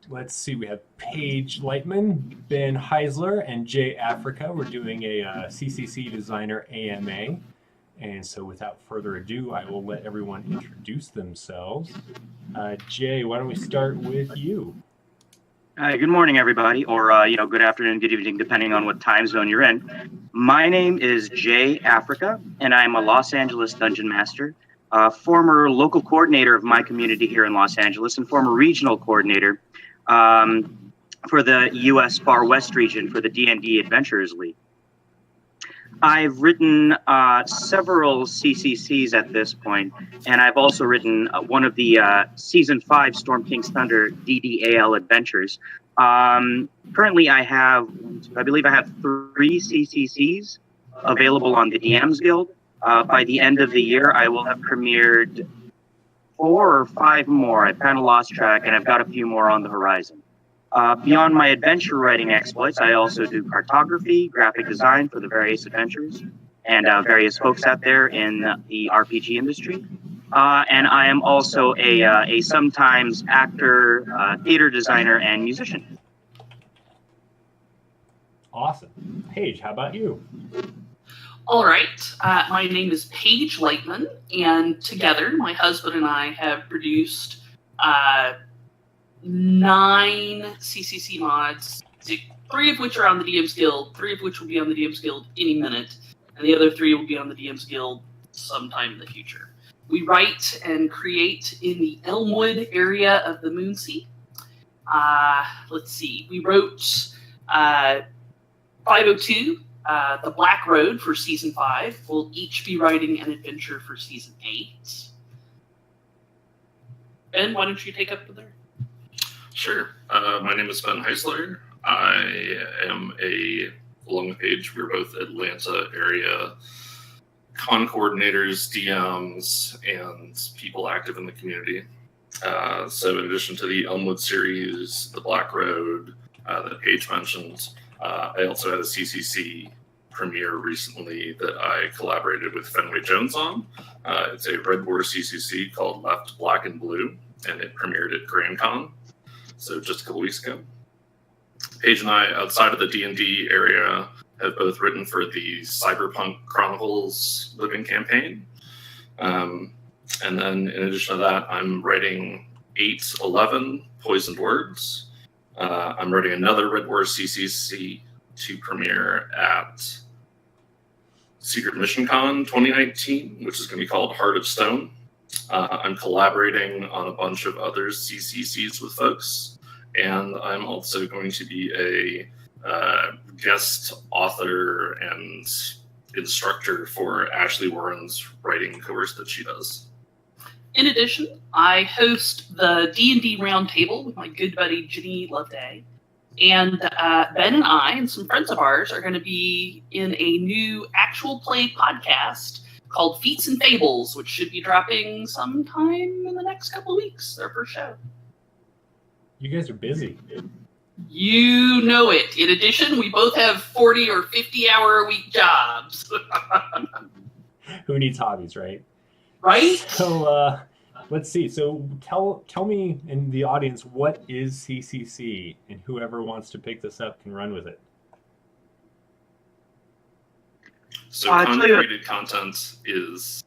let's see, we have Paige Leitman, Ben Heisler, and Jay Africa. We're doing a CCC Designer AMA. And so without further ado, I will let everyone introduce themselves. Jay, why don't we start with you? Hi, good morning, everybody, or good afternoon, good evening, depending on what time zone you're in. My name is Jay Africa, and I'm a Los Angeles Dungeon Master, former local coordinator of my community here in Los Angeles, and former regional coordinator for the U.S. Far West region for the D&D Adventurers League. I've written several CCCs at this point, and I've also written one of the Season 5 Storm King's Thunder DDAL adventures. Currently, I believe I have 3 CCCs available on the DMs Guild. By the end of the year, I will have premiered 4 or 5 more. I've kind of lost track, and I've got a few more on the horizon. Beyond my adventure writing exploits, I also do cartography, graphic design for the various adventures, and various folks out there in the RPG industry. And I am also a sometimes actor, theater designer, and musician. Awesome. Paige, how about you? All right. My name is Paige Leitman, and together, my husband and I have produced 9 CCC mods, 3 of which are on the DMs Guild, 3 of which will be on the DMs Guild any minute, and the other 3 will be on the DMs Guild sometime in the future. We write and create in the Elmwood area of the Moonsea. Let's see. We wrote 502, The Black Road for Season 5. We'll each be writing an adventure for Season 8. Ben, why don't you take up there? Sure. My name is Ben Heisler. I am along with Paige, we're both Atlanta area con coordinators, DMs, and people active in the community. So in addition to the Elmwood series, the Black Road that Paige mentioned, I also had a CCC premiere recently that I collaborated with Fenway Jones on. It's a Red War CCC called Left, Black, and Blue, and it premiered at GenCon. So just a couple weeks ago. Paige and I, outside of the D&D area, have both written for the Cyberpunk Chronicles Living campaign. And then in addition to that, I'm writing 811 Poisoned Words. I'm writing another Red War CCC to premiere at Secret Mission Con 2019, which is going to be called Heart of Stone. I'm collaborating on a bunch of other CCCs with folks, and I'm also going to be a guest author and instructor for Ashley Warren's writing course that she does. In addition, I host the D&D Roundtable with my good buddy Ginny Loveday, and Ben and I and some friends of ours are going to be in a new actual play podcast called Feats and Fables, which should be dropping sometime in the next couple of weeks, their first show. You guys are busy. You know it. In addition, we both have 40 or 50-hour-a-week jobs. Who needs hobbies, right? Right? So, let's see. So tell me in the audience, what is CCC? And whoever wants to pick this up can run with it. So con-created content is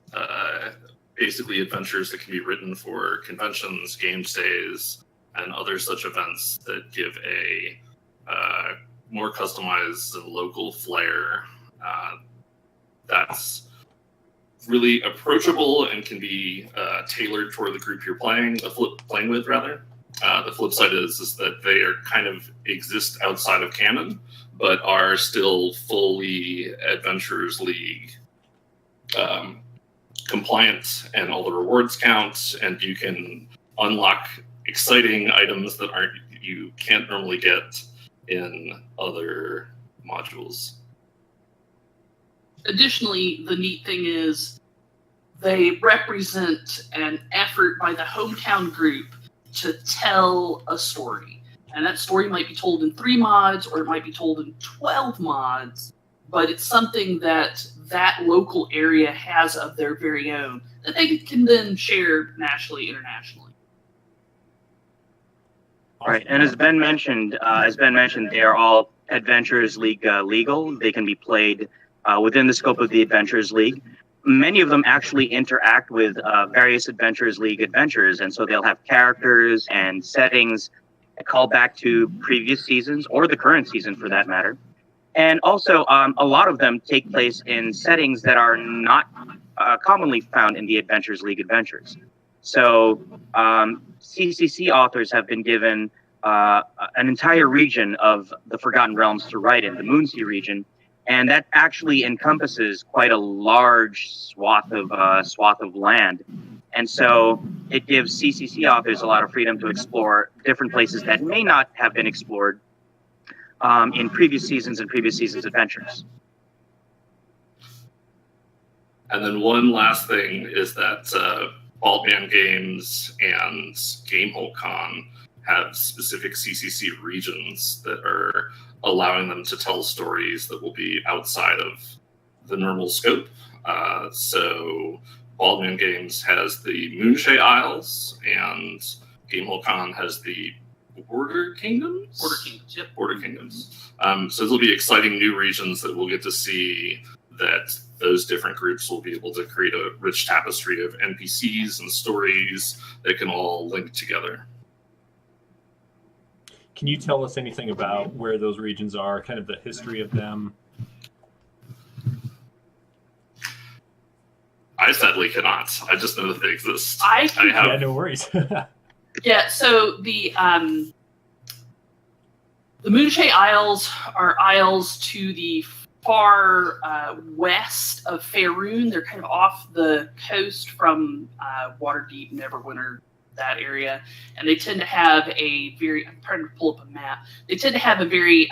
basically adventures that can be written for conventions, game stays, and other such events that give a more customized and local flair that's really approachable and can be tailored toward the group you're playing with. The flip side is that they are kind of exist outside of canon, but are still fully Adventurers League compliant, and all the rewards count, and you can unlock exciting items that you can't normally get in other modules. Additionally, the neat thing is they represent an effort by the hometown group to tell a story. And that story might be told in 3 mods, or it might be told in 12 mods, but it's something that local area has of their very own that they can then share nationally, internationally. Awesome. Right, and as Ben mentioned, they are all Adventurers League legal. They can be played within the scope of the Adventurers League. Many of them actually interact with various Adventurers League adventures, and so they'll have characters and settings that call back to previous seasons or the current season, for that matter. And also, a lot of them take place in settings that are not commonly found in the Adventurers League adventures. So CCC authors have been given an entire region of the Forgotten Realms to write in, the Moonsea region, and that actually encompasses quite a large swath of land. And so it gives CCC authors a lot of freedom to explore different places that may not have been explored in previous seasons and previous seasons' adventures. And then one last thing is that Baldman Games and GenCon have specific CCC regions that are allowing them to tell stories that will be outside of the normal scope. So Baldman Games has the Moonshae Isles, and GenCon has the Border Kingdoms? Border Kingdoms, yep. Border Kingdoms. So there'll be exciting new regions that we'll get to see, that those different groups will be able to create a rich tapestry of NPCs and stories that can all link together. Can you tell us anything about where those regions are, kind of the history of them? I sadly cannot. I just know that they exist. Yeah, no worries. Yeah, so the Moonshae Isles are isles to the far west of Faerun. They're kind of off the coast from Waterdeep, Neverwinter, that area, and they tend to have a very, I'm trying to pull up a map, they tend to have a very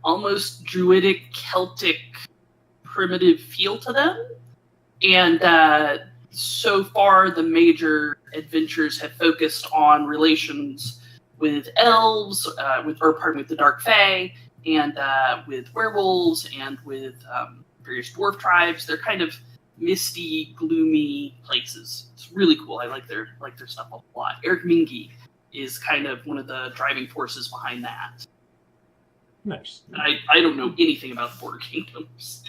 almost druidic, Celtic, primitive feel to them. And so far, the major adventures have focused on relations with elves, with the Dark Fae, and with werewolves, and with various dwarf tribes. They're kind of misty, gloomy places. It's really cool. I like their stuff a lot. Eric Mingy is kind of one of the driving forces behind that. Nice. And I don't know anything about the Border Kingdoms.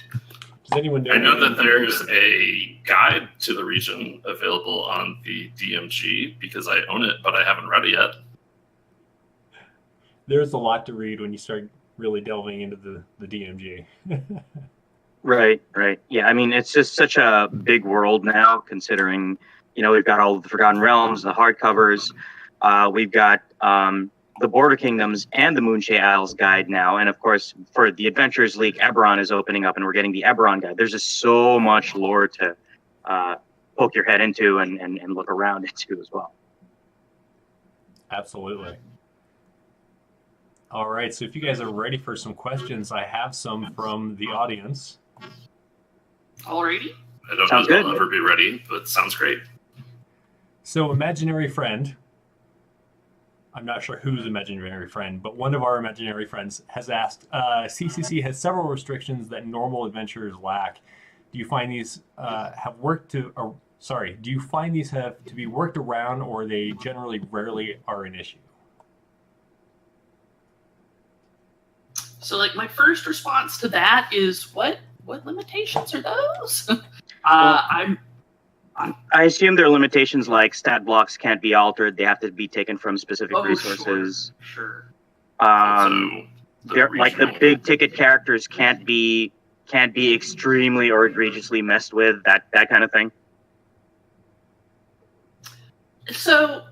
Does anyone know? I know that there's a guide to the region available on the DMG because I own it, but I haven't read it yet. There's a lot to read when you start really delving into the DMG. Right. Yeah, I mean, it's just such a big world now, considering, we've got all of the Forgotten Realms, the hardcovers, we've got the Border Kingdoms and the Moonshae Isles guide now. And of course, for the Adventurers League, Eberron is opening up and we're getting the Eberron guide. There's just so much lore to poke your head into and look around into as well. Absolutely. All right, so if you guys are ready for some questions, I have some from the audience. Alrighty. I don't Sounds know if good. I'll ever be ready, but sounds great. So imaginary friend, I'm not sure whose imaginary friend, but one of our imaginary friends has asked, CCC has several restrictions that normal adventurers lack. Do you find these do you find these have to be worked around, or they generally rarely are an issue? So, my first response to that is, what limitations are those? I assume there are limitations like stat blocks can't be altered; they have to be taken from specific resources. Sure. The big ticket characters can't be extremely or egregiously messed with. That kind of thing. So,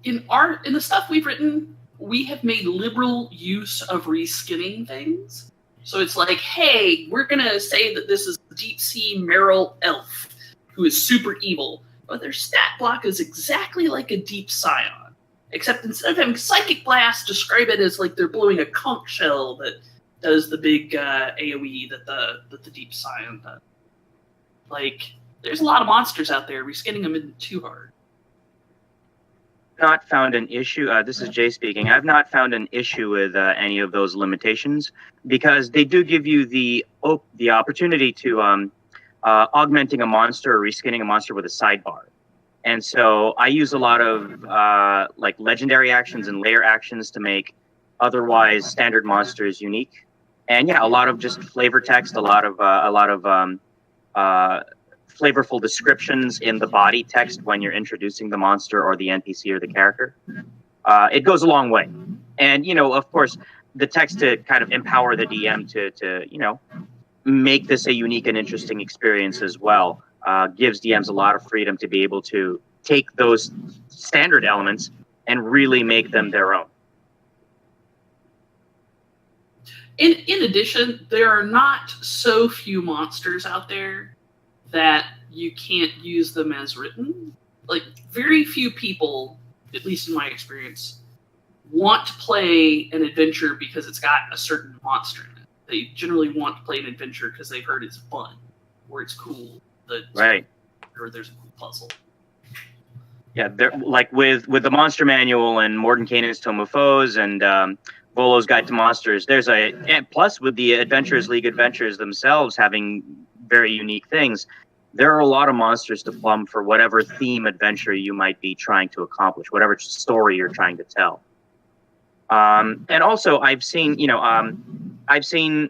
in the stuff we've written, we have made liberal use of reskinning things. So it's like, hey, we're going to say that this is the deep sea Meryl elf who is super evil, but their stat block is exactly like a deep scion. Except instead of having psychic blast, describe it as like they're blowing a conch shell that does the big AoE that the deep scion does. There's a lot of monsters out there. Reskinning them isn't too hard. Not found an issue. This is Jay speaking. I've not found an issue with any of those limitations because they do give you the opportunity to augmenting a monster or reskinning a monster with a sidebar. And so I use a lot of like legendary actions and layer actions to make otherwise standard monsters unique. And yeah, a lot of just flavor text, a lot of flavorful descriptions in the body text when you're introducing the monster or the NPC or the character. It goes a long way. And, of course, the text to kind of empower the DM to make this a unique and interesting experience as well. Gives DMs a lot of freedom to be able to take those standard elements and really make them their own. In addition, there are not so few monsters out there that you can't use them as written. Like, very few people, at least in my experience, want to play an adventure because it's got a certain monster in it. They generally want to play an adventure because they've heard it's fun, or it's cool. Right. Or there's a cool puzzle. Yeah, like with the Monster Manual and Mordenkainen's Tome of Foes and Volo's Guide to Monsters, and plus with the Adventurers League adventures themselves having very unique things, there are a lot of monsters to plumb for whatever theme adventure you might be trying to accomplish, whatever story you're trying to tell. And also, I've seen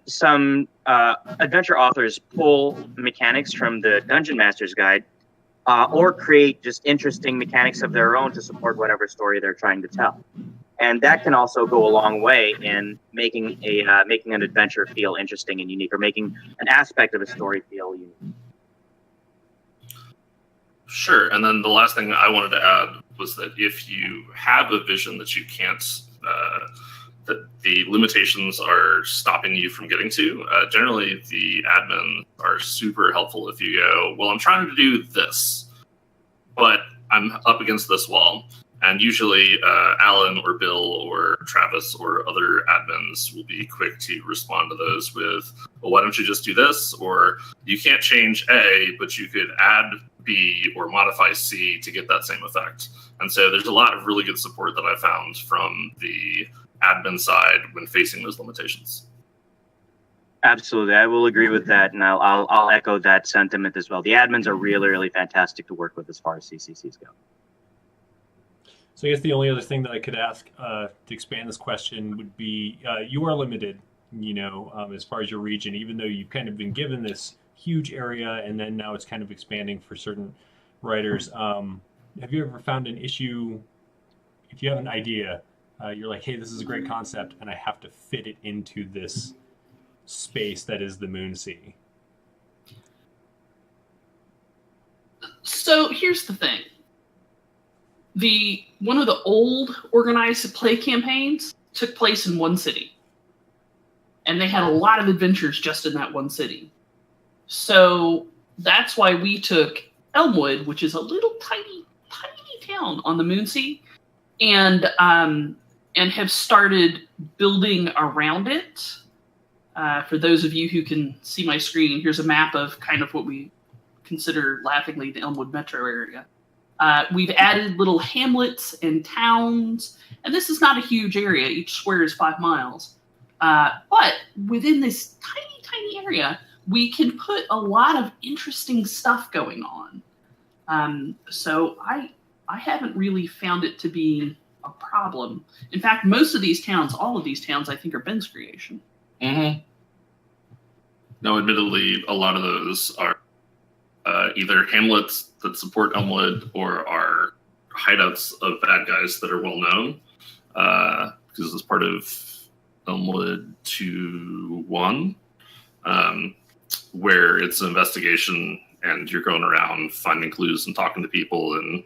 some adventure authors pull mechanics from the Dungeon Master's Guide, or create just interesting mechanics of their own to support whatever story they're trying to tell. And that can also go a long way in making an adventure feel interesting and unique, or making an aspect of a story feel unique. Sure. And then the last thing I wanted to add was that if you have a vision that you can't, that the limitations are stopping you from getting to, generally the admin are super helpful if you go, well, I'm trying to do this, but I'm up against this wall. And usually Alan or Bill or Travis or other admins will be quick to respond to those with, well, why don't you just do this? Or you can't change A, but you could add B or modify C to get that same effect. And so there's a lot of really good support that I found from the admin side when facing those limitations. Absolutely, I will agree with that, and I'll echo that sentiment as well. The admins are really, really fantastic to work with as far as CCCs go. So I guess the only other thing that I could ask to expand this question would be, you are limited, as far as your region, even though you've kind of been given this huge area, and then now it's kind of expanding for certain writers. Have you ever found an issue, if you have an idea, you're like, hey, this is a great concept, and I have to fit it into this space that is the Moonsea? So here's the thing. One of the old organized play campaigns took place in one city. And they had a lot of adventures just in that one city. So that's why we took Elmwood, which is a little tiny town on the Moonsea, and have started building around it. For those of you who can see my screen, here's a map of kind of what we consider laughingly the Elmwood metro area. We've added little hamlets and towns, and this is not a huge area. Each square is 5 miles. But within this tiny area, we can put a lot of interesting stuff going on. So I haven't really found it to be a problem. In fact, all of these towns, I think, are Ben's creation. Mm-hmm. Now, admittedly, a lot of those are either hamlets that support Elmwood or are hideouts of bad guys that are well known, because it's part of Elmwood 2.1, where it's an investigation and you're going around finding clues and talking to people and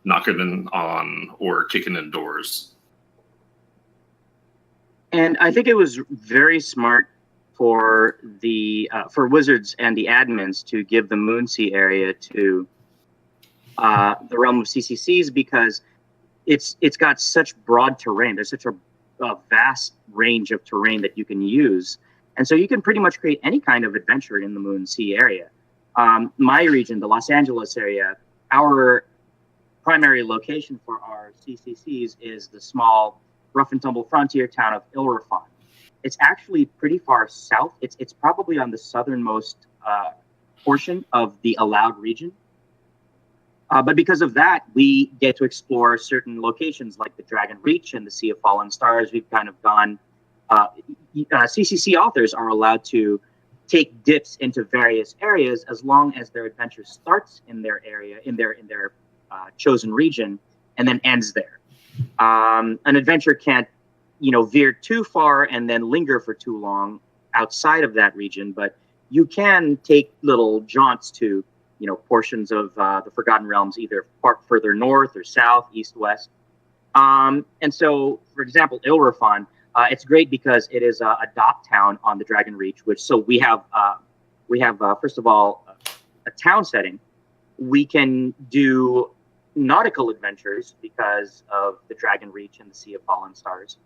knocking on or kicking in doors. And I think it was very smart for Wizards and the admins to give the Moonsea area to the realm of CCCs, because it's got such broad terrain. There's such a vast range of terrain that you can use, and so you can pretty much create any kind of adventure in the Moonsea area. My region, the Los Angeles area, our primary location for our CCCs is the small rough and tumble frontier town of Ilrafon. It's actually pretty far south. It's probably on the southernmost portion of the allowed region. But because of that, we get to explore certain locations like the Dragon Reach and the Sea of Fallen Stars. We've kind of gone. CCC authors are allowed to take dips into various areas as long as their adventure starts in their area, in their chosen region, and then ends there. An adventure can't, veer too far and then linger for too long outside of that region, but you can take little jaunts to portions of the Forgotten Realms, either far further north or south, east, west. And so, for example, Ilrafon, it's great because it is a dock town on the Dragon Reach, so we have first of all, a town setting. We can do nautical adventures because of the Dragon Reach and the Sea of Fallen Stars.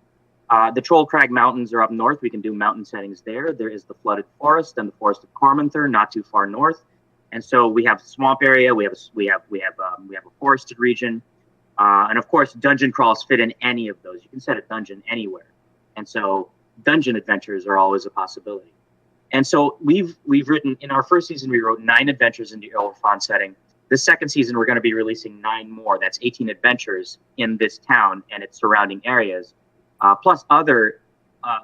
The Troll Crag Mountains are up north. We can do mountain settings there. There is the Flooded Forest and the Forest of Cormanther, not too far north. And so we have swamp area, we have a forested region, and of course dungeon crawls fit in any of those. You can set a dungeon anywhere, and so dungeon adventures are always a possibility. And so we've written, in our first season we wrote 9 adventures in the Ilrafon setting. The second season we're going to be releasing 9 more. That's 18 adventures in this town and its surrounding areas, plus other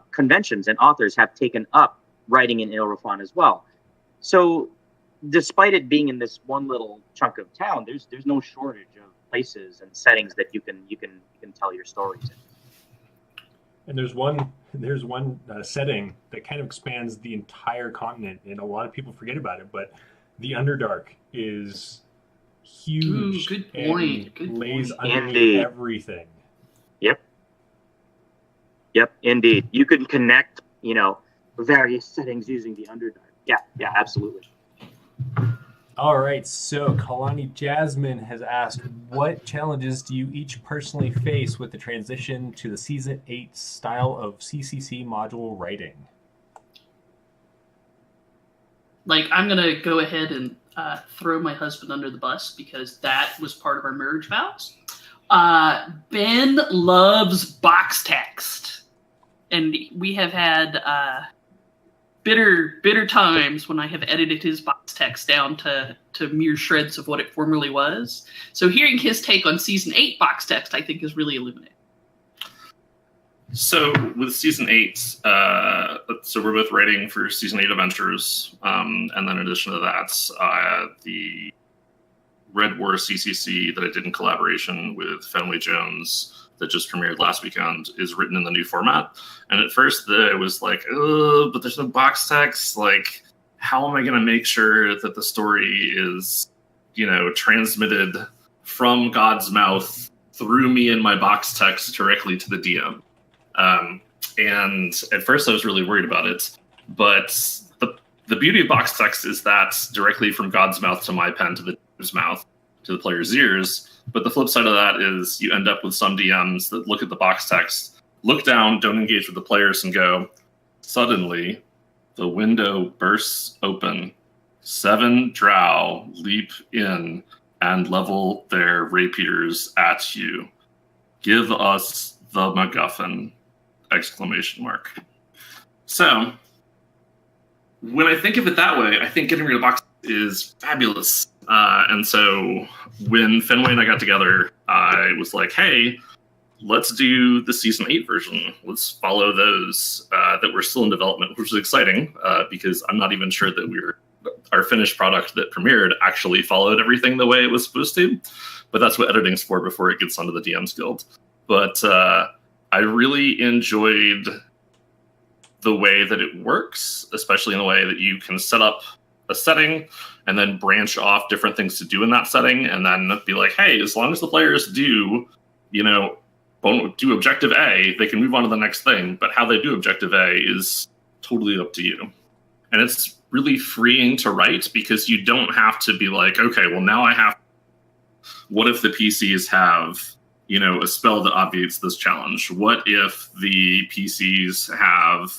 conventions and authors have taken up writing in Ilrafon as well. So despite it being in this one little chunk of town, there's no shortage of places and settings that you can tell your stories in. And there's one setting that kind of expands the entire continent, and a lot of people forget about it. But the Underdark is huge. Ooh, good point. And lays underneath everything. Yep, indeed. You can connect, various settings using the Underdark. Yeah, absolutely. All right, so Kalani Jasmine has asked, what challenges do you each personally face with the transition to the Season 8 style of CCC module writing? I'm going to go ahead and throw my husband under the bus because that was part of our marriage vows. Ben loves box text, and we have had bitter times when I have edited his box text down to mere shreds of what it formerly was. So hearing his take on Season 8 box text, I think, is really illuminating. So with Season 8, so we're both writing for Season 8 Adventures, and then in addition to that, the Red War CCC that I did in collaboration with Fenway Jones that just premiered last weekend is written in the new format. And at first it was like, oh, but there's no box text. How am I going to make sure that the story is, transmitted from God's mouth through me and my box text directly to the DM? And at first I was really worried about it. But the beauty of box text is that directly from God's mouth to my pen to the DM's mouth to the player's ears. But the flip side of that is you end up with some DMs that look at the box text, look down, don't engage with the players, and go, suddenly the window bursts open. 7 drow leap in and level their rapiers at you. Give us the MacGuffin! ! So, when I think of it that way, I think getting rid of box is fabulous. And so when Fenway and I got together, I was like, hey, let's do the Season 8 version. Let's follow those that were still in development, which was exciting because I'm not even sure that our finished product that premiered actually followed everything the way it was supposed to. But that's what editing's for before it gets onto the DM's Guild. But I really enjoyed the way that it works, especially in the way that you can set up a setting and then branch off different things to do in that setting, and then be like, hey, as long as the players do objective A, they can move on to the next thing, but how they do objective A is totally up to you. And it's really freeing to write because you don't have to be like, okay, well now what if the PCs have, a spell that obviates this challenge? What if the PCs have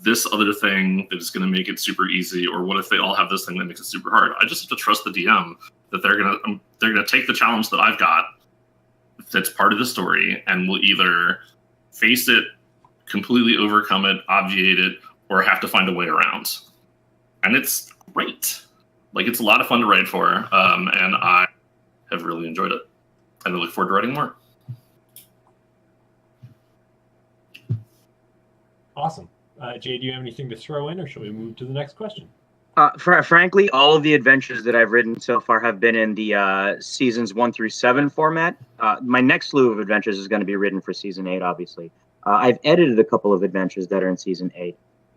this other thing that is going to make it super easy, or what if they all have this thing that makes it super hard? I just have to trust the DM that they're gonna take the challenge that I've got that's part of the story and will either face it, completely overcome it, obviate it, or have to find a way around. And it's great. It's a lot of fun to write for, and I have really enjoyed it, and I look forward to writing more. Awesome. Jay, do you have anything to throw in, or shall we move to the next question? Frankly, all of the adventures that I've written so far have been in the seasons 1 through 7 format. My next slew of adventures is going to be written for season 8, obviously. I've edited a couple of adventures that are in season 8.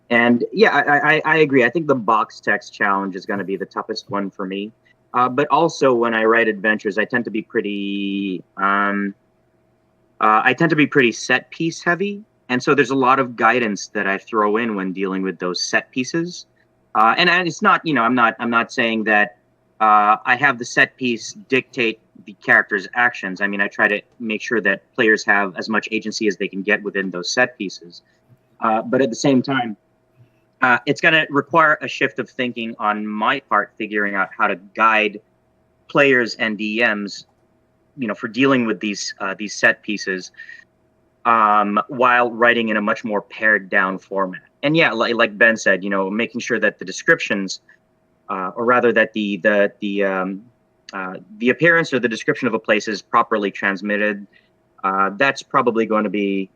And yeah, I agree. I think the box text challenge is going to be the toughest one for me. But also, when I write adventures, I tend to be pretty set piece heavy. And so there's a lot of guidance that I throw in when dealing with those set pieces. And it's not, I'm not saying that I have the set piece dictate the character's actions. I mean, I try to make sure that players have as much agency as they can get within those set pieces. But at the same time, it's going to require a shift of thinking on my part, figuring out how to guide players and DMs, for dealing with these set pieces, while writing in a much more pared down format. And yeah, like Ben said, making sure that the descriptions, or rather that the appearance or the description of a place is properly transmitted. That's probably going to be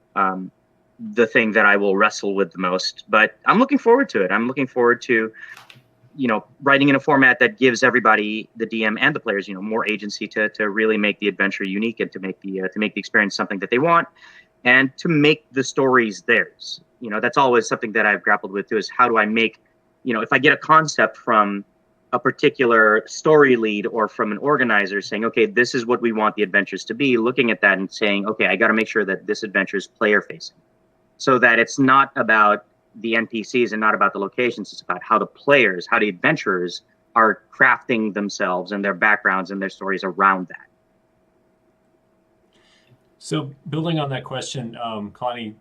the thing that I will wrestle with the most. But I'm looking forward to it. I'm looking forward to, writing in a format that gives everybody, the DM and the players, more agency to really make the adventure unique and to make the experience something that they want, and to make the stories theirs. That's always something that I've grappled with too, is how do I make, if I get a concept from a particular story lead or from an organizer saying, okay, this is what we want the adventures to be, looking at that and saying, okay, I got to make sure that this adventure is player facing, so that it's not about the NPCs and not about the locations. It's about how the adventurers are crafting themselves and their backgrounds and their stories around that. So building on that question, Connie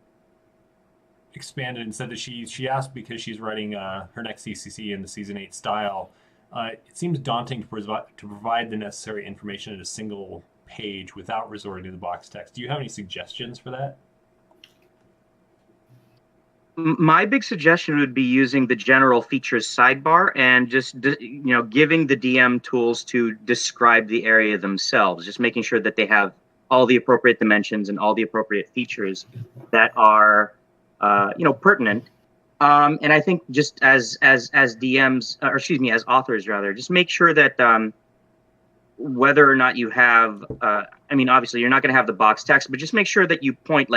expanded and said that she asked because she's writing her next CCC in the season 8 style. It seems daunting to provide the necessary information in a single page without resorting to the box text. Do you have any suggestions for that? My big suggestion would be using the general features sidebar and just, giving the DM tools to describe the area themselves, just making sure that they have all the appropriate dimensions and all the appropriate features that are, pertinent. And I think just as DMs, or excuse me, as authors rather, just make sure that whether or not you have, obviously you're not going to have the box text, but just make sure that you point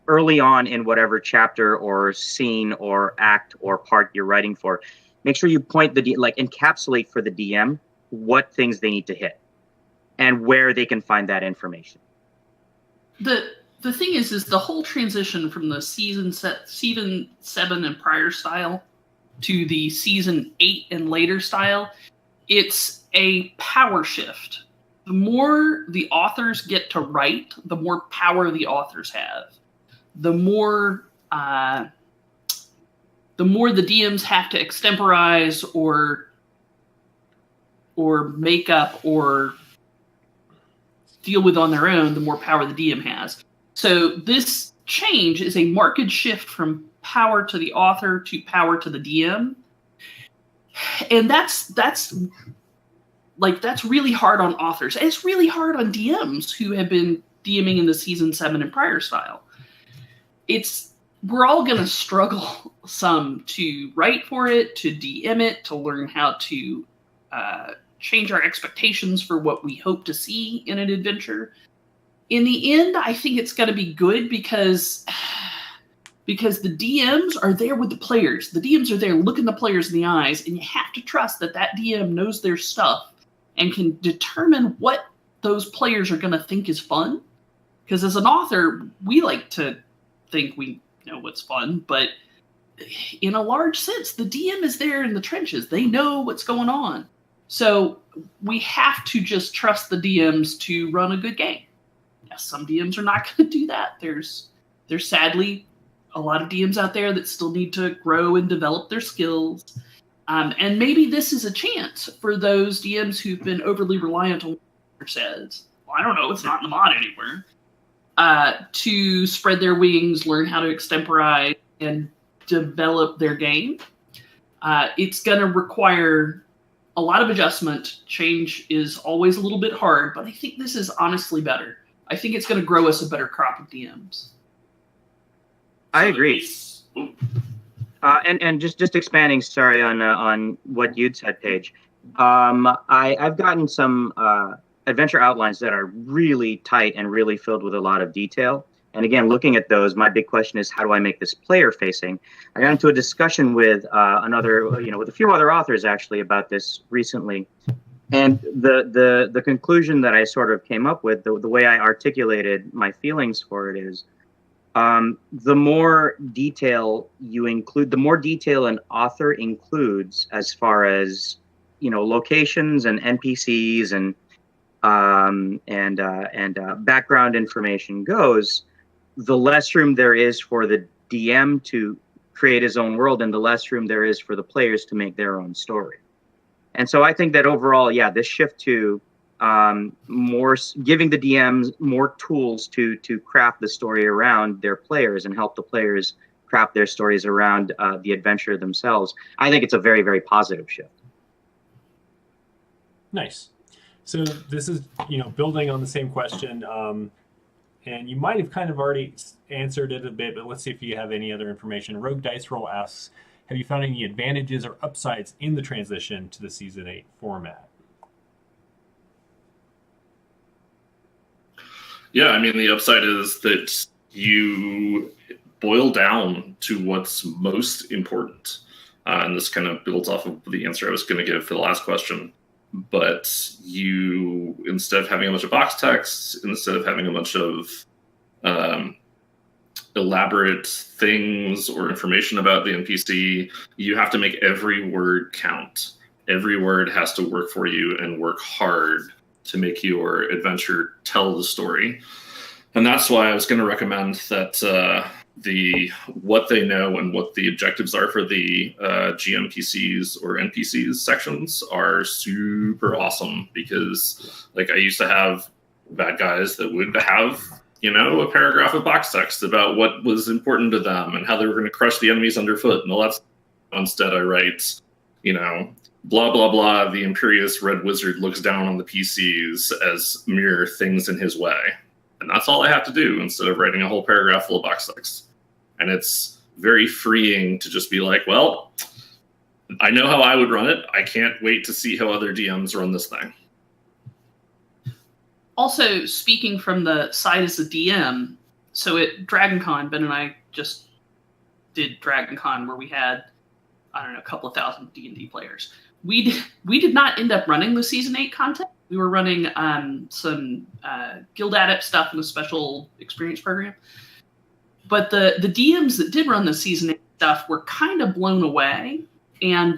early on in whatever chapter or scene or act or part you're writing for, make sure you point encapsulate for the DM what things they need to hit and where they can find that information. The thing is the whole transition from the season 7 and prior style to the season 8 and later style, it's a power shift. The more the authors get to write, the more power the authors have. The more the DMs have to extemporize or make up or deal with on their own, the more power the DM has. So this change is a marked shift from power to the author to power to the DM. And that's really hard on authors. It's really hard on DMs who have been DMing in the season 7 and prior style. We're all going to struggle some to write for it, to DM it, to learn how to change our expectations for what we hope to see in an adventure. In the end, I think it's going to be good because the DMs are there with the players. The DMs are there looking the players in the eyes, and you have to trust that DM knows their stuff and can determine what those players are going to think is fun. Because as an author, we like to think we know what's fun, but in a large sense, the DM is there in the trenches. They know what's going on. So we have to just trust the DMs to run a good game. Yes, some DMs are not going to do that. There's sadly a lot of DMs out there that still need to grow and develop their skills. And maybe this is a chance for those DMs who've been overly reliant on what says. Well, I don't know, it's not in the mod anywhere. To spread their wings, learn how to extemporize, and develop their game. It's going to require a lot of adjustment. Change is always a little bit hard, but I think this is honestly better. I think it's going to grow us a better crop of DMs. I agree. And just expanding, sorry, on what you'd said, Paige. I've gotten some adventure outlines that are really tight and really filled with a lot of detail. And again, looking at those, my big question is, how do I make this player facing? I got into a discussion with with a few other authors actually about this recently. And the conclusion that I sort of came up with, the way I articulated my feelings for it is, the more detail you include, the more detail an author includes as far as, locations and NPCs and background information goes, the less room there is for the DM to create his own world, and the less room there is for the players to make their own story. And so I think that overall, this shift to more giving the DMs more tools to craft the story around their players and help the players craft their stories around the adventure themselves, I think it's a very, very positive shift. Nice. So this is, building on the same question, and you might have kind of already answered it a bit, but let's see if you have any other information. Rogue Dice Roll asks, have you found any advantages or upsides in the transition to the Season 8 format? Yeah, I mean, the upside is that you boil down to what's most important. And this kind of builds off of the answer I was going to give for the last question. But you, instead of having a bunch of box text, instead of having a bunch of elaborate things or information about the NPC, you have to make every word count. Every word has to work for you and work hard to make your adventure tell the story. And that's why I was going to recommend that what they know and what the objectives are for the GMPCs or NPCs sections are super awesome, because I used to have bad guys that would have a paragraph of box text about what was important to them and how they were going to crush the enemies underfoot and all that. Instead, I write blah blah blah, the Imperious Red Wizard looks down on the PCs as mere things in his way, and that's all I have to do instead of writing a whole paragraph full of box text. And it's very freeing to just be like, well, I know how I would run it. I can't wait to see how other DMs run this thing. Also, speaking from the side as a DM, so at DragonCon, Ben and I just did DragonCon where we had, a couple of thousand D&D players. We did not end up running the Season 8 content. We were running some Guild Adept stuff in a special experience program. But the DMs that did run the Season 8 stuff were kind of blown away, and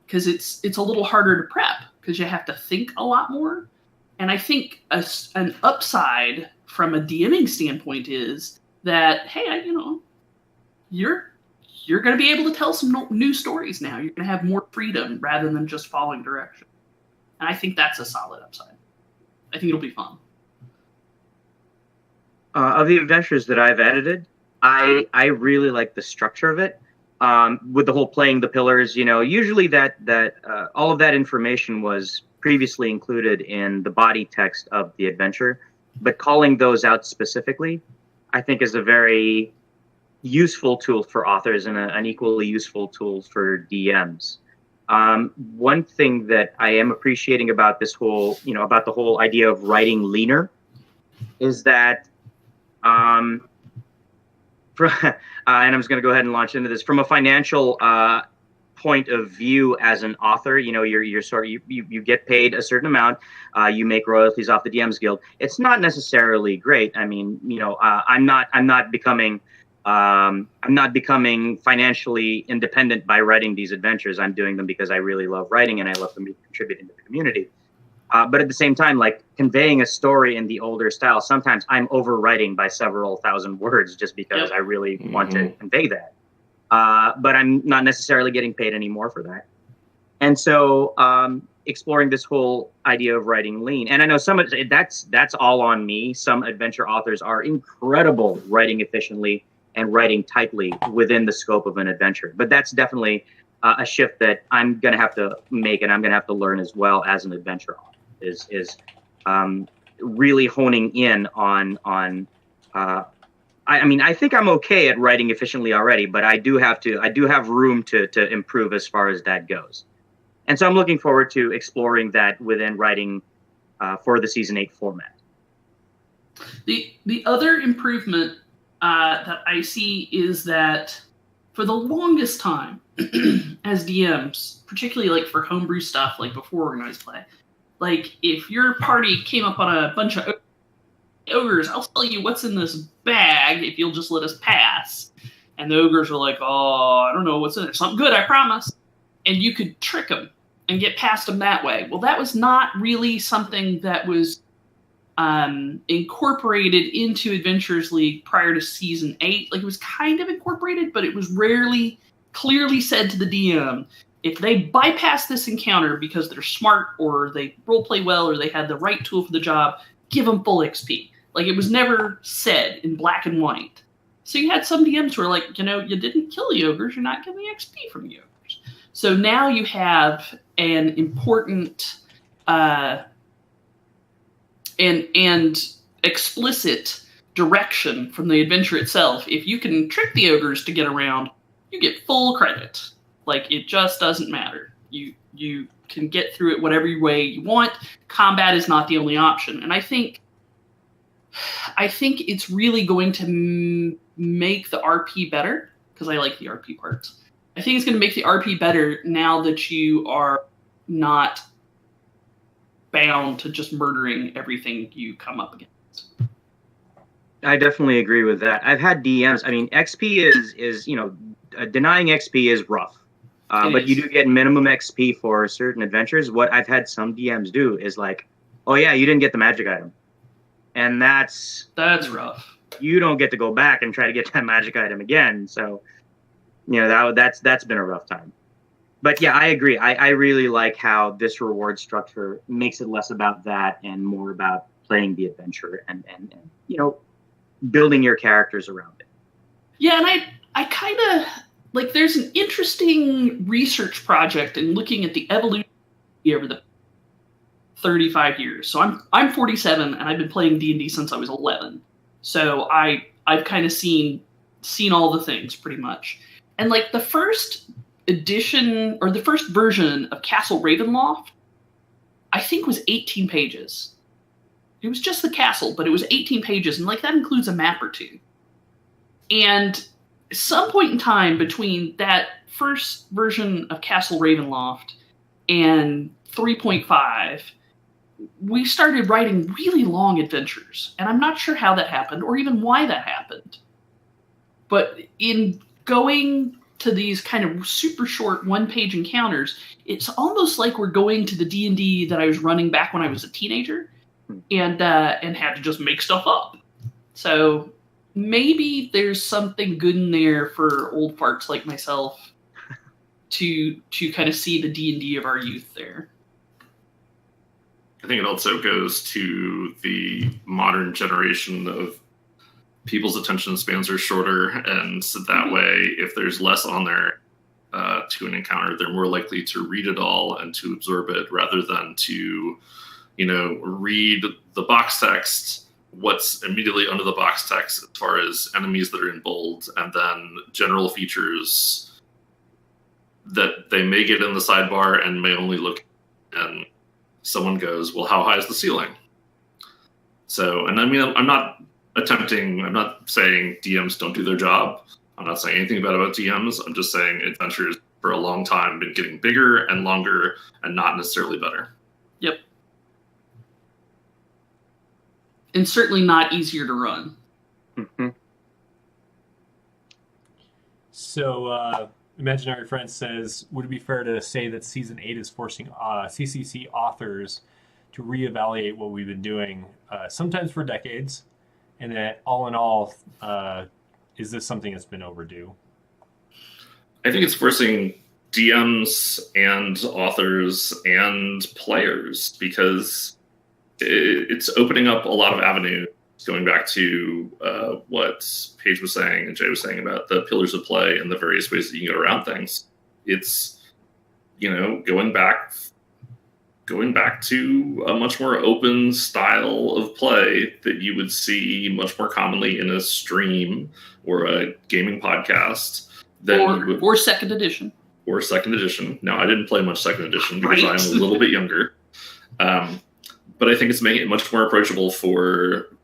because it's a little harder to prep because you have to think a lot more. And I think an upside from a DMing standpoint is that, hey, you're going to be able to tell some new stories now. You're going to have more freedom rather than just following direction. And I think that's a solid upside. I think it'll be fun. Of the adventures that I've edited, I really like the structure of it. With the whole playing the pillars, usually that all of that information was previously included in the body text of the adventure, but calling those out specifically, I think, is a very useful tool for authors and an equally useful tool for DMs. One thing that I am appreciating about this whole, about the whole idea of writing leaner, is that, and I'm just going to go ahead and launch into this from a financial point of view. As an author, you're sort of you get paid a certain amount. You make royalties off the DMs Guild. It's not necessarily great. I mean, I'm not becoming financially independent by writing these adventures. I'm doing them because I really love writing and I love them contributing to the community. But at the same time, conveying a story in the older style, sometimes I'm overwriting by several thousand words just because I really want to convey that. But I'm not necessarily getting paid anymore for that. And so exploring this whole idea of writing lean. And I know some of that's all on me. Some adventure authors are incredible writing efficiently and writing tightly within the scope of an adventure. But that's definitely a shift that I'm going to have to make, and I'm going to have to learn as well as an adventure author, is really honing in on. I mean, I think I'm okay at writing efficiently already, but I do have room to improve as far as that goes. And so I'm looking forward to exploring that within writing for the season 8 format. The other improvement that I see is that for the longest time, as DMs, particularly like for homebrew stuff, like before organized play, like if your party came up on a bunch of ogres, I'll tell you what's in this bag if you'll just let us pass. And the ogres are like, oh, I don't know what's in there. Something good, I promise. And you could trick them and get past them that way. Well, that was not really something that was incorporated into Adventurers League prior to season 8. Like, it was kind of incorporated, but it was rarely clearly said to the DM, if they bypass this encounter because they're smart or they roleplay well or they had the right tool for the job, give them full XP. Like, it was never said in black and white. So you had some DMs who were like, you know, you didn't kill the ogres, you're not getting the XP from the ogres. So now you have an important and explicit direction from the adventure itself. If you can trick the ogres to get around, you get full credit. Like, it just doesn't matter. You can get through it whatever way you want. Combat is not the only option. And I think it's really going to make the RP better, because I like the RP parts. I think it's going to make the RP better now that you are not bound to just murdering everything you come up against. I definitely agree with that. I've had DMs. I mean, XP is denying XP is rough. But you do get minimum XP for certain adventures. What I've had some DMs do is like, oh yeah, you didn't get the magic item. And that's rough. You don't get to go back and try to get that magic item again. So, you know, that's been a rough time. But yeah, I agree. I really like how this reward structure makes it less about that and more about playing the adventure and you know, building your characters around it. Yeah, and I kind of like, there's an interesting research project in looking at the evolution over the 35 years. So I'm 47 and I've been playing D&D since I was 11. So I've kind of seen all the things pretty much. And like the first edition or the first version of Castle Ravenloft, I think was 18 pages. It was just the castle, but it was 18 pages, and like that includes a map or two. And some point in time between that first version of Castle Ravenloft and 3.5, we started writing really long adventures. And I'm not sure how that happened or even why that happened. But in going to these kind of super short one-page encounters, it's almost like we're going to the D&D that I was running back when I was a teenager and had to just make stuff up. So maybe there's something good in there for old farts like myself to kind of see the D&D of our youth there. I think it also goes to the modern generation of people's attention spans are shorter, and so that way, if there's less on there to an encounter, they're more likely to read it all and to absorb it rather than to, you know, read the box text, what's immediately under the box text as far as enemies that are in bold, and then general features that they may get in the sidebar and may only look, and someone goes, well, how high is the ceiling? So, and I mean, I'm not saying DMs don't do their job. I'm not saying anything bad about DMs. I'm just saying adventures for a long time have been getting bigger and longer and not necessarily better. Yep. And certainly not easier to run. Mm-hmm. So, Imaginary Friend says, would it be fair to say that Season 8 is forcing CCC authors to reevaluate what we've been doing, sometimes for decades, and that all in all, is this something that's been overdue? I think it's forcing DMs and authors and players, because it's opening up a lot of avenues, going back to what Paige was saying and Jay was saying about the pillars of play and the various ways that you can get around things. it's, going back to a much more open style of play that you would see much more commonly in a stream or a gaming podcast or second edition. Or second edition. Now, I didn't play much second edition because I'm a little bit younger. But I think it's making it much more approachable for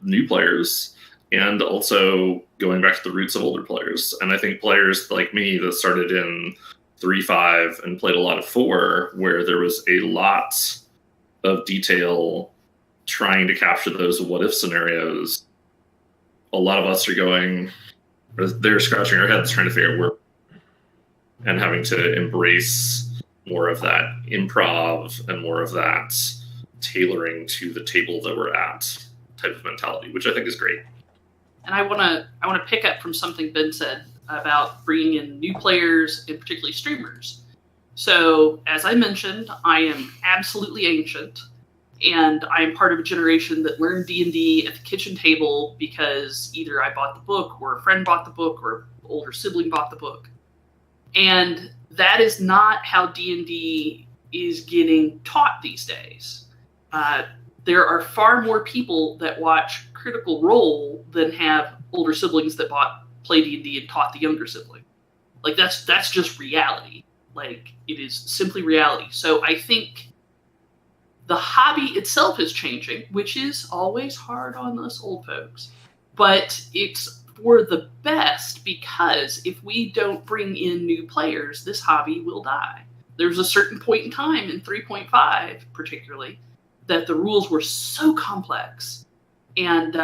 new players and also going back to the roots of older players. And I think players like me that started in 3.5 and played a lot of 4, where there was a lot of detail trying to capture those what-if scenarios, a lot of us are they're scratching our heads trying to figure out where, and having to embrace more of that improv and more of that tailoring to the table that we're at type of mentality, which I think is great. And I want to pick up from something Ben said about bringing in new players and particularly streamers. So, as I mentioned, I am absolutely ancient, and I am part of a generation that learned D&D at the kitchen table because either I bought the book, or a friend bought the book, or an older sibling bought the book. And that is not how D&D is getting taught these days. There are far more people that watch Critical Role than have older siblings that play D&D and taught the younger sibling. Like, that's just reality. Like, it is simply reality. So I think the hobby itself is changing, which is always hard on us old folks. But it's for the best, because if we don't bring in new players, this hobby will die. There's a certain point in time in 3.5, particularly, that the rules were so complex and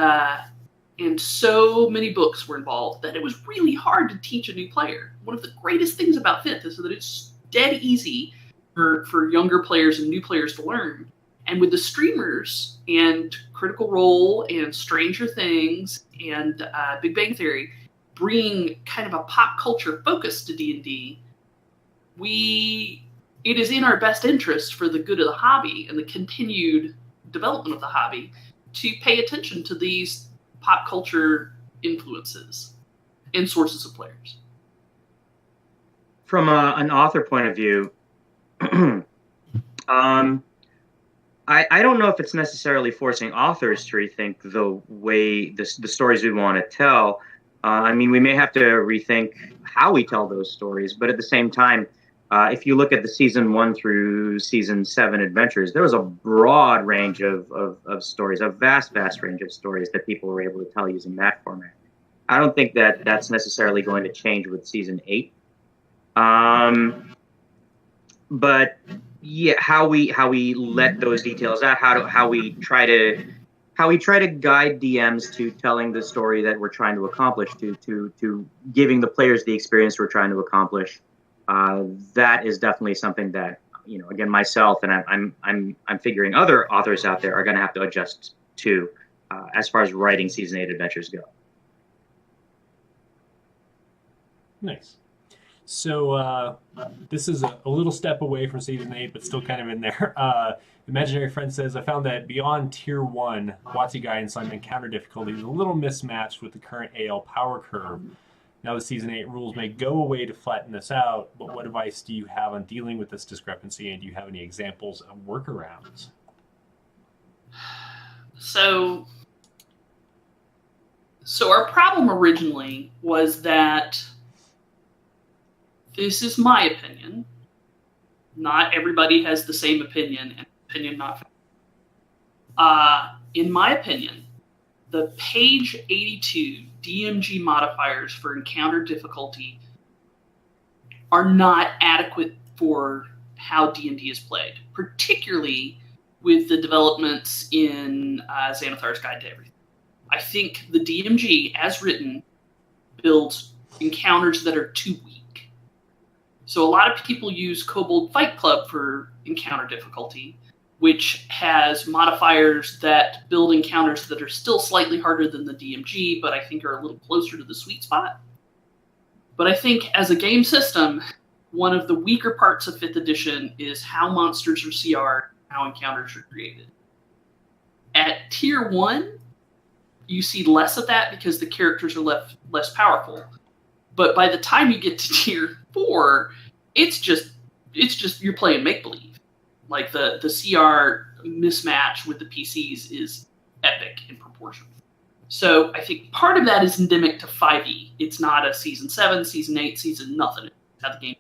so many books were involved that it was really hard to teach a new player. One of the greatest things about 5th is that it's dead easy for younger players and new players to learn. And with the streamers and Critical Role and Stranger Things and Big Bang Theory bringing kind of a pop culture focus to D&D, it is in our best interest for the good of the hobby and the continued development of the hobby to pay attention to these pop culture influences and sources of players. From an author point of view, I don't know if it's necessarily forcing authors to rethink the way the stories we want to tell. I mean, we may have to rethink how we tell those stories, but at the same time, if you look at the season 1 through season 7 adventures, there was a broad range of stories, a vast range of stories that people were able to tell using that format. I don't think that that's necessarily going to change with season 8. But yeah, how we let those details out, how we try to guide DMs to telling the story that we're trying to accomplish, to giving the players the experience we're trying to accomplish. That is definitely something that, again, myself and I'm figuring other authors out there are going to have to adjust to as far as writing season 8 adventures go. Nice. So this is a little step away from season 8, but still kind of in there. Imaginary Friend says, I found that beyond tier 1, WotC guidance on encounter difficulty is a little mismatched with the current AL power curve. Now the season 8 rules may go away to flatten this out, but what advice do you have on dealing with this discrepancy, and do you have any examples of workarounds? So our problem originally was that, this is my opinion, not everybody has the same opinion, and opinion not. In my opinion, the page 82 DMG modifiers for encounter difficulty are not adequate for how D&D is played, particularly with the developments in Xanathar's Guide to Everything. I think the DMG, as written, builds encounters that are too weak. So a lot of people use Kobold Fight Club for encounter difficulty, which has modifiers that build encounters that are still slightly harder than the DMG, but I think are a little closer to the sweet spot. But I think as a game system, one of the weaker parts of 5th edition is how monsters are CR, how encounters are created. At tier 1, you see less of that because the characters are less powerful. But by the time you get to tier 4, it's just you're playing make believe. Like the CR mismatch with the PCs is epic in proportion. So I think part of that is endemic to 5e. It's not a season 7, season 8, season nothing. It's how the game.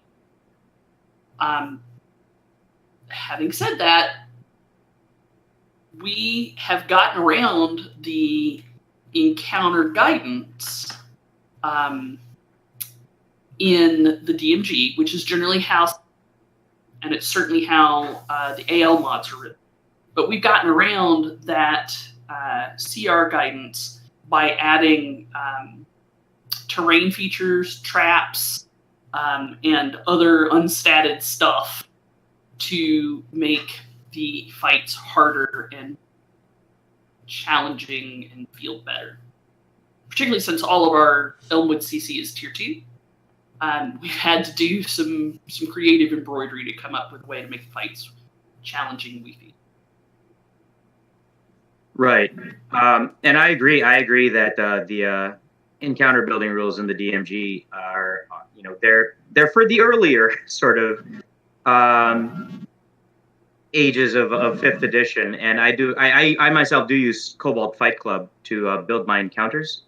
Having said that, we have gotten around the encounter guidance in the DMG, which is generally how, and it's certainly how the AL mods are written. But we've gotten around that CR guidance by adding terrain features, traps, and other unstatted stuff to make the fights harder and challenging and feel better. Particularly since all of our Elmwood CC is tier 2. We've had to do some creative embroidery to come up with a way to make the fights challenging, we feel. Right. And I agree that the encounter building rules in the DMG are, they're for the earlier sort of ages of 5th edition. And I myself do use Cobalt Fight Club to build my encounters.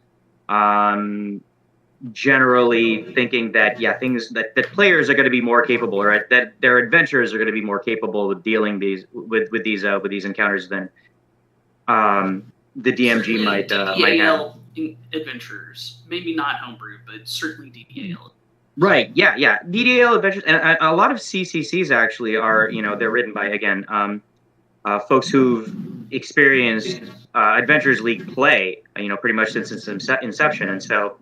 Generally thinking that, things that players are going to be more capable, or that their adventurers are going to be more capable of dealing with these encounters than the DMG might have. Adventurers, maybe not homebrew, but certainly DDAL. Right. Yeah. DDAL adventures, and a lot of CCCs actually are, they're written by, again, folks who've experienced Adventurers League play, pretty much since its inception, and so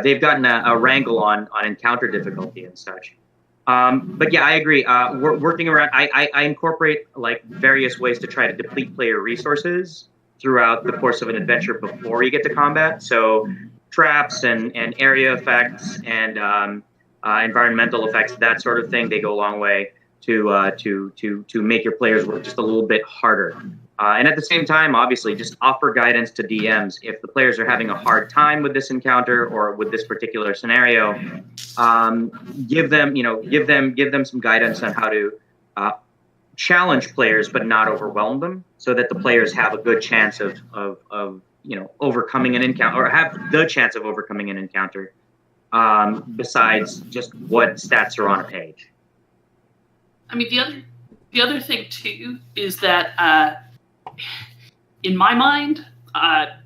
they've gotten a wrangle on encounter difficulty and such. But yeah, I agree. We're working around. I incorporate like various ways to try to deplete player resources throughout the course of an adventure before you get to combat. So traps and area effects and environmental effects, that sort of thing, they go a long way to make your players work just a little bit harder. And at the same time, obviously, just offer guidance to DMs if the players are having a hard time with this encounter or with this particular scenario. Give them some guidance on how to challenge players but not overwhelm them, so that the players have a good chance of overcoming an encounter, or have the chance of overcoming an encounter. Besides just what stats are on a page. I mean, the other thing too is that in my mind,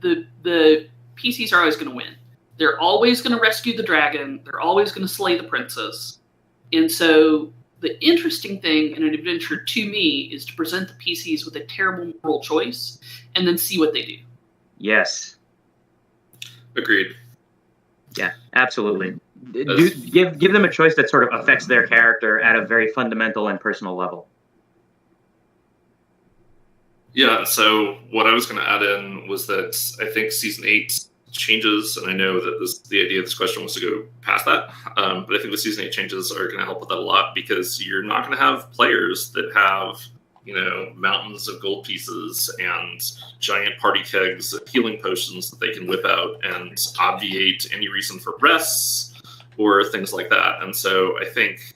the PCs are always going to win. They're always going to rescue the dragon. They're always going to slay the princess. And so the interesting thing in an adventure to me is to present the PCs with a terrible moral choice and then see what they do. Yes. Agreed. Yeah, absolutely. Give them a choice that sort of affects their character at a very fundamental and personal level. Yeah, so what I was going to add in was that I think Season 8 changes, and I know that the idea of this question was to go past that, but I think the Season 8 changes are going to help with that a lot, because you're not going to have players that have, mountains of gold pieces and giant party kegs of healing potions that they can whip out and obviate any reason for rests or things like that. And so I think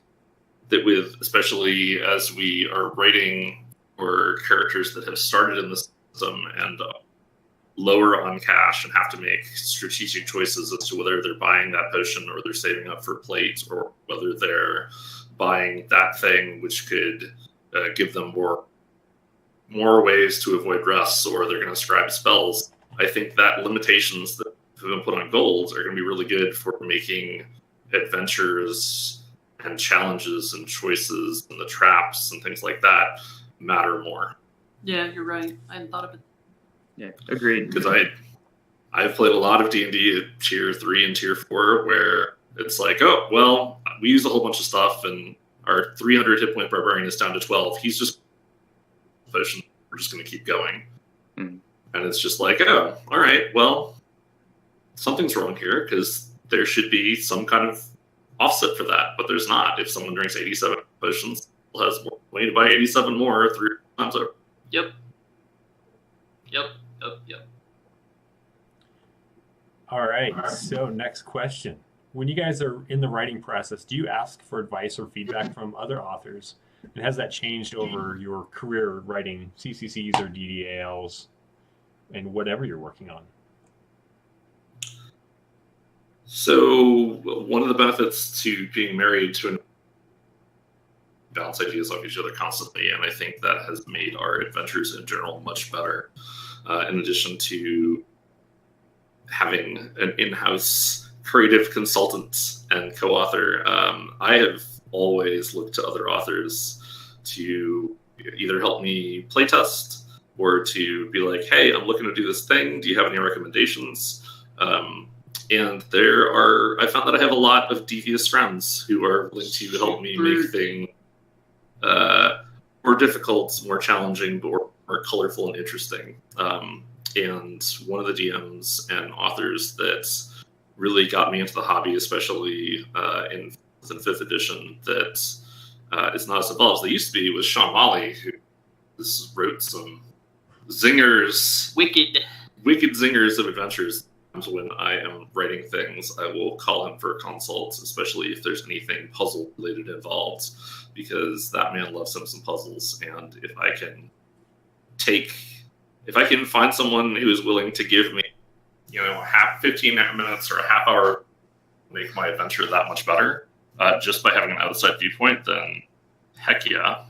that especially as we are writing for characters that have started in the system and lower on cash and have to make strategic choices as to whether they're buying that potion or they're saving up for plate, or whether they're buying that thing which could give them more ways to avoid rests, or they're going to scribe spells. I think that limitations that have been put on gold are going to be really good for making adventures and challenges and choices and the traps and things like that matter more. Yeah, you're right. I hadn't thought of it. Yeah, agreed. Because I've played a lot of D&D at tier 3 and tier 4 where it's like, oh, well, we used a whole bunch of stuff and our 300 hit point barbarian is down to 12. He's just potion. We're just going to keep going. And it's just like, oh, all right, well, something's wrong here, because there should be some kind of offset for that, but there's not. If someone drinks 87 potions, has more money to buy 87 more 3 times over. Yep. All right, so next question. when you guys are in the writing process, do you ask for advice or feedback from other authors? And has that changed over your career writing CCCs or DDALs and whatever you're working on? So one of the benefits to being married to an bounce ideas off each other constantly, and I think that has made our adventures in general much better. In addition to having an in-house creative consultant and co-author, I have always looked to other authors to either help me playtest or to be like, hey, I'm looking to do this thing. Do you have any recommendations? And I found that I have a lot of devious friends who are willing to help me make things more difficult, more challenging, but more colorful and interesting. And one of the DMs and authors that really got me into the hobby, especially in 4th and 5th edition, that is not as involved as they used to be, was Sean Molly, who wrote some zingers, wicked zingers of adventures. When I am writing things, I will call him for consults, especially if there's anything puzzle related involved, because that man loves him some puzzles. And if I can find someone who is willing to give me, 15 minutes or a half hour, make my adventure that much better, just by having an outside viewpoint, then heck yeah.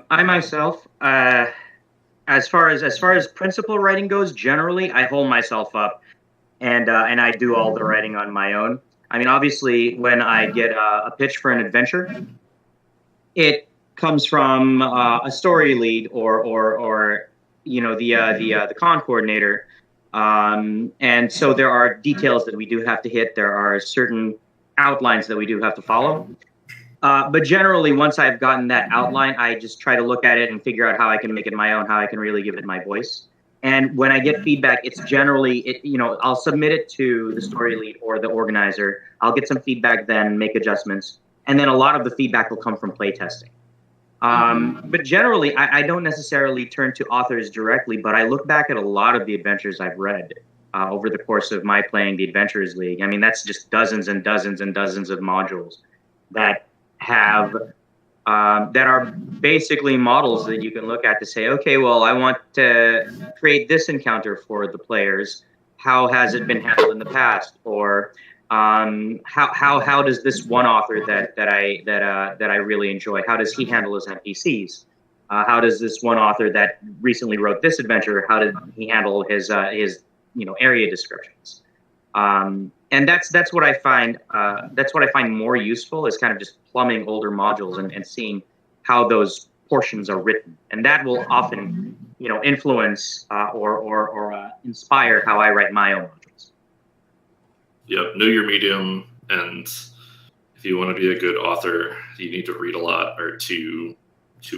I myself, as far as principal writing goes, generally I hold myself up, and I do all the writing on my own. I mean, obviously, when I get a pitch for an adventure, it comes from a story lead or the con coordinator, and so there are details that we do have to hit. There are certain outlines that we do have to follow. But generally, once I've gotten that outline, I just try to look at it and figure out how I can make it my own, how I can really give it my voice. And when I get feedback, it's generally, I'll submit it to the story lead or the organizer. I'll get some feedback, then make adjustments. And then a lot of the feedback will come from playtesting. But generally, I don't necessarily turn to authors directly, but I look back at a lot of the adventures I've read over the course of my playing the Adventurers League. I mean, that's just dozens and dozens and dozens of modules that that are basically models that you can look at to say, okay, well, I want to create this encounter for the players. How has it been handled in the past? Or how does this one author that I really enjoy, how does he handle his NPCs? How does this one author that recently wrote this adventure, how did he handle his area descriptions? And that's what I find. That's what I find more useful, is kind of just plumbing older modules and seeing how those portions are written, and that will often, influence or inspire how I write my own modules. Yep, know your medium, and if you want to be a good author, you need to read a lot. Are two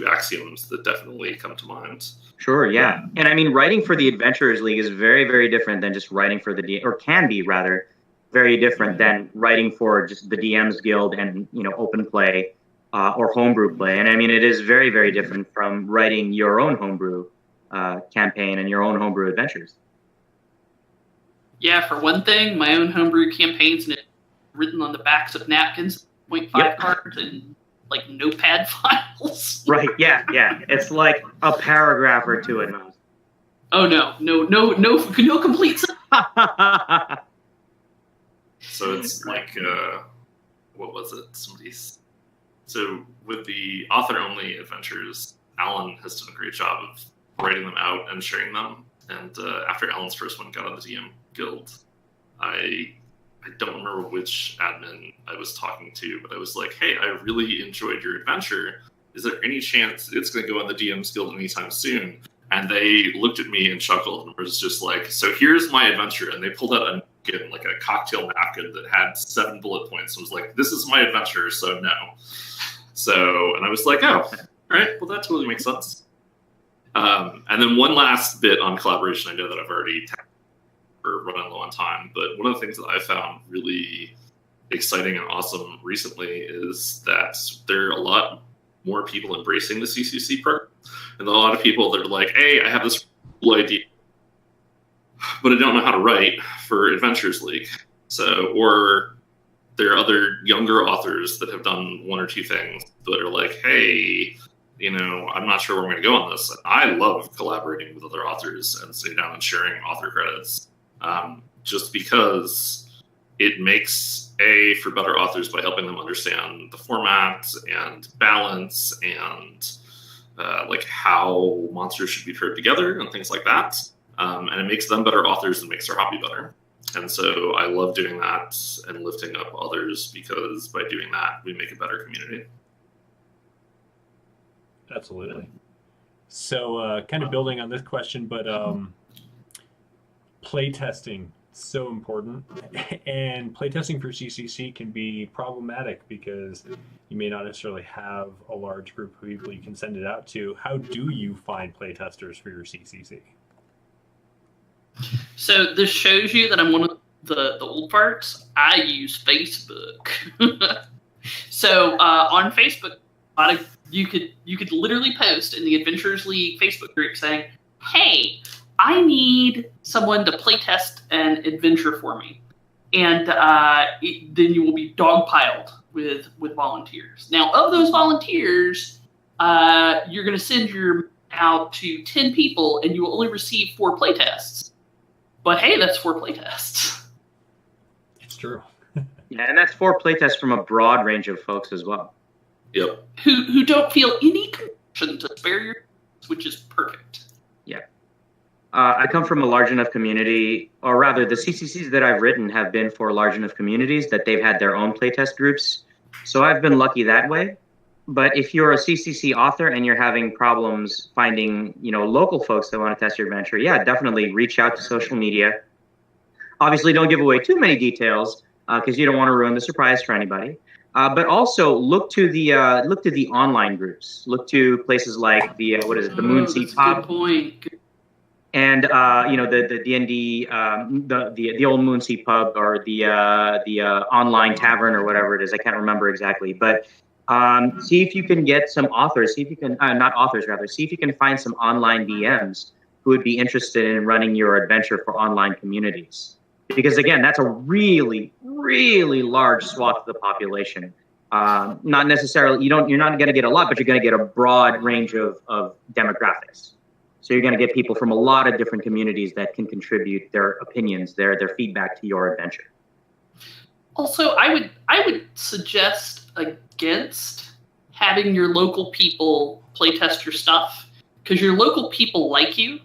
axioms that definitely come to mind. Sure, yeah, and I mean, writing for the Adventurers League is very, very different than just writing for or can be rather very different than writing for just the DM's Guild and open play or homebrew play. And I mean, it is very, very different from writing your own homebrew campaign and your own homebrew adventures. Yeah, for one thing, my own homebrew campaigns written on the backs of napkins, 0.5 cards, and like notepad files. Right? Yeah. It's like a paragraph or two at most. Oh no complete. So it's like, what was it? So with the author-only adventures, Alan has done a great job of writing them out and sharing them. And after Alan's first one got on the DM Guild, I don't remember which admin I was talking to, but I was like, hey, I really enjoyed your adventure. Is there any chance it's going to go on the DM's Guild anytime soon? And they looked at me and chuckled and was just like, so here's my adventure. And they pulled out a cocktail napkin that had 7 bullet points and was like, this is my adventure, so no. And I was like, oh, all right, well, that totally makes sense. And then one last bit on collaboration. I know that I've already run low on time, but one of the things that I found really exciting and awesome recently is that there are a lot more people embracing the CCC program. And a lot of people that are like, hey, I have this cool idea, but I don't know how to write for Adventurers League. So, or there are other younger authors that have done one or two things that are like, hey, I'm not sure where we're going to go on this. I love collaborating with other authors and sitting down and sharing author credits, just because it makes for better authors by helping them understand the format and balance and like how monsters should be paired together and things like that. And it makes them better authors and makes their hobby better. And so I love doing that and lifting up others, because by doing that, we make a better community. Absolutely. So kind of building on this question, but playtesting, so important. And playtesting for CCC can be problematic because you may not necessarily have a large group of people you can send it out to. How do you find playtesters for your CCC? So this shows you that I'm one of the old farts. I use Facebook. So on Facebook, you could literally post in the Adventurers League Facebook group saying, "Hey, I need someone to playtest an adventure for me," and then you will be dogpiled with volunteers. Now, of those volunteers, you're going to send your out to 10 people, and you will only receive 4 playtests. But hey, that's 4 playtests. It's true. Yeah, and that's 4 playtests from a broad range of folks as well. Yep. Who don't feel any compulsion to spare your, which is perfect. Yeah. I come from a large enough community, or rather the CCCs that I've written have been for large enough communities that they've had their own playtest groups. So I've been lucky that way. But if you're a CCC author and you're having problems finding, local folks that want to test your adventure, yeah, definitely reach out to social media. Obviously, don't give away too many details because you don't want to ruin the surprise for anybody. But also look to the online groups. Look to places like the Moonsea Pub. Good point. And the D&D the old Moonsea Pub, or the online tavern, or whatever it is. I can't remember exactly, but. See if you can get some authors. See if you can, not authors, rather. See if you can find some online DMs who would be interested in running your adventure for online communities. Because again, that's a really, really large swath of the population. Not necessarily, you're not going to get a lot, but you're going to get a broad range of demographics. So you're going to get people from a lot of different communities that can contribute their opinions, their feedback to your adventure. Also, I would suggest against having your local people playtest your stuff, because your local people like you,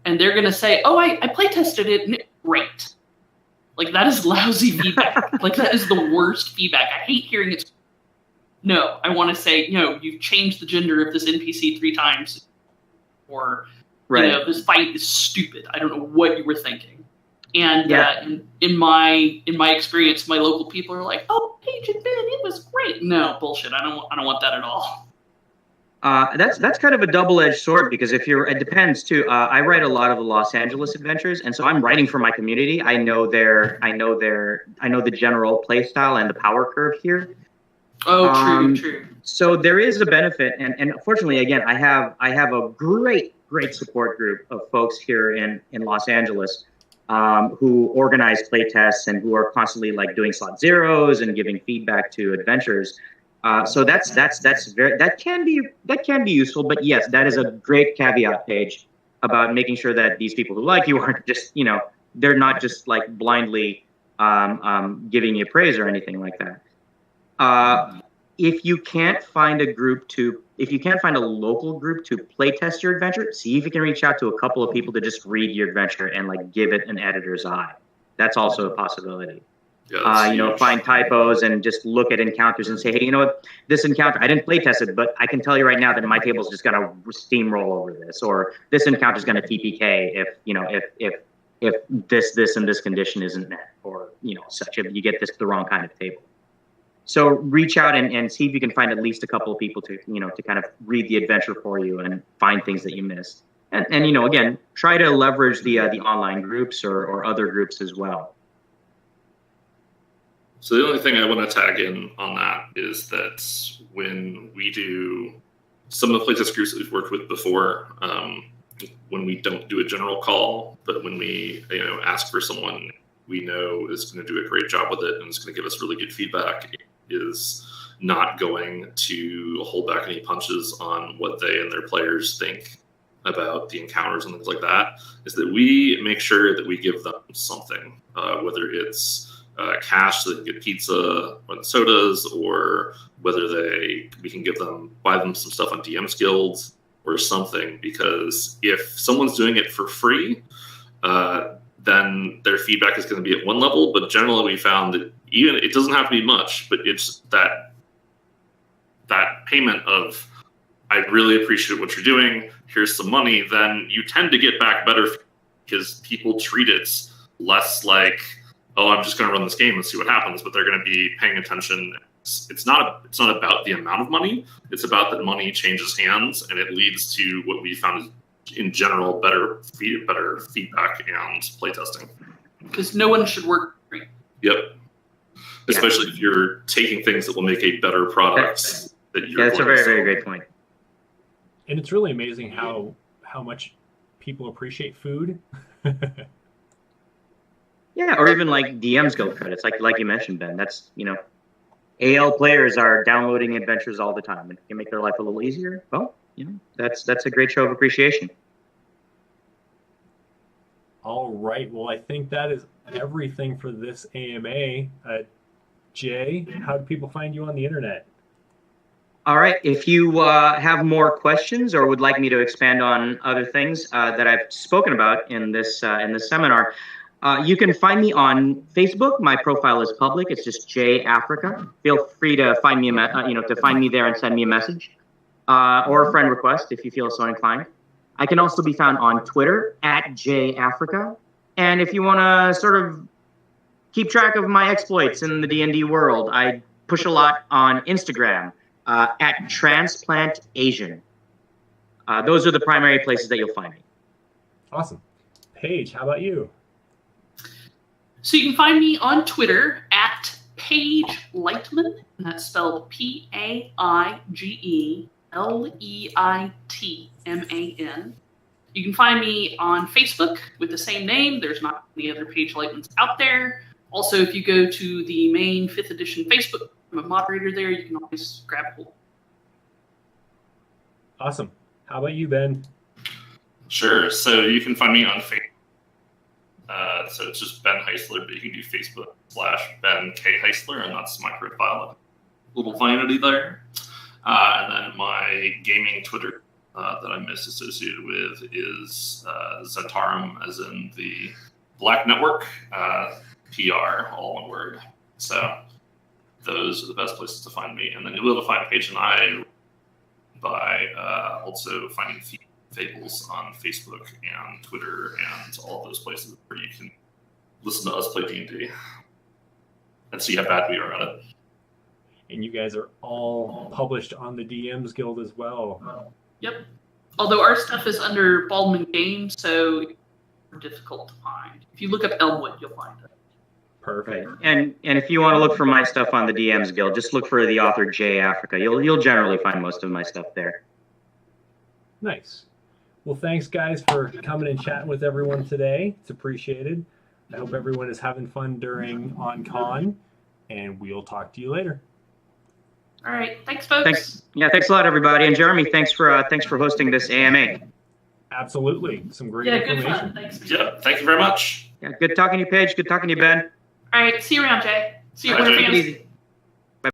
and they're going to say, "Oh, I playtested it, and it's great." Like, that is lousy feedback. Like, that is the worst feedback. I hate hearing it. No, I want to say, no, you've changed the gender of this NPC 3 times, or right. This fight is stupid. I don't know what you were thinking. And yeah. In my experience, my local people are like, "Oh, Paige and Ben, it was great." No, bullshit. I don't want that at all. That's kind of a double-edged sword, because it depends too. I write a lot of the Los Angeles adventures, and so I'm writing for my community. I know the general play style and the power curve here. Oh, true. So there is a benefit, and fortunately, again, I have a great support group of folks here in Los Angeles. Who organize playtests and who are constantly doing slot zeros and giving feedback to adventurers. So that can be useful. But yes, that is a great caveat, Paige, about making sure that these people who like you aren't just they're not just blindly giving you praise or anything like that. If you can't find a local group to playtest your adventure, see if you can reach out to a couple of people to just read your adventure and give it an editor's eye. That's also a possibility. Yeah, find typos and just look at encounters and say, "Hey, you know what? This encounter, I didn't playtest it, but I can tell you right now that my table's just going to steamroll over this, or this encounter is going to TPK if this and this condition isn't met, or such. If you get the wrong kind of table." So reach out and see if you can find at least a couple of people to kind of read the adventure for you and find things that you missed. And again, try to leverage the online groups or other groups as well. So the only thing I want to tag in on that is that when we do some of the playtest groups that we've worked with before, when we don't do a general call, but when we ask for someone we know is going to do a great job with it and is going to give us really good feedback, is not going to hold back any punches on what they and their players think about the encounters and things like that, is that we make sure that we give them something, whether it's cash so they can get pizza or sodas, or whether we can buy them some stuff on DM's Guild or something, because if someone's doing it for free, then their feedback is going to be at one level, but generally we found that even it doesn't have to be much, but it's that payment of, I really appreciate what you're doing, here's some money, then you tend to get back better because people treat it less like, oh, I'm just going to run this game and see what happens, but they're going to be paying attention. It's not about the amount of money, it's about that money changes hands, and it leads to what we found is, in general, better feedback and playtesting. Because no one should work for free. Yep. Especially if you're taking things that will make a better product. That's a very, very great point. And it's really amazing how much people appreciate food. Yeah, or even like DM's Guild credits, like you mentioned, Ben. That's, AL players are downloading adventures all the time, and can make their life a little easier. Well, that's a great show of appreciation. All right. Well, I think that is everything for this AMA. Jay, how do people find you on the internet? All right. If you have more questions or would like me to expand on other things that I've spoken about in this seminar, you can find me on Facebook. My profile is public. It's just J Africa. Feel free to find me, to find me there and send me a message or a friend request if you feel so inclined. I can also be found on Twitter at J Africa. And if you want to sort of keep track of my exploits in the D&D world, I push a lot on Instagram at Transplant Asian. Those are the primary places that you'll find me. Awesome. Paige, how about you? So you can find me on Twitter at Paige Leitman, and that's spelled PaigeLeitman. You can find me on Facebook with the same name. There's not any other Paige Leitmans out there. Also, if you go to the main 5th edition Facebook, I'm a moderator there. You can always grab a hold. Awesome. How about you, Ben? Sure. So you can find me on Facebook. So it's just Ben Heisler, but you can do Facebook/Ben K Heisler, and that's my profile. Little vanity there. And then my gaming Twitter that I'm most associated with is Zentarum, as in the Black Network, PR, all one word. So those are the best places to find me. And then you'll be able to find Paige and I by also finding Fables on Facebook and Twitter and all those places where you can listen to us play D&D and see how bad we are at it. And you guys are all published on the DM's Guild as well. Yep. Although our stuff is under Baldman Games, so it's difficult to find. If you look up Elmwood, you'll find it. Perfect. And if you want to look for my stuff on the DM's Guild, just look for the author J Africa. You'll generally find most of my stuff there. Nice. Well, thanks, guys, for coming and chatting with everyone today. It's appreciated. I hope everyone is having fun during onCon, and we'll talk to you later. All right. Thanks, folks. Thanks. Yeah, thanks a lot, everybody. And Jeremy, thanks for hosting this AMA. Absolutely. Some great good information. fun. Thanks. Yeah, thank you very much. Yeah, good talking to you, Paige. Good talking to you, Ben. All right. See you around, Jay. See you All right, with your Jay. fans. Easy.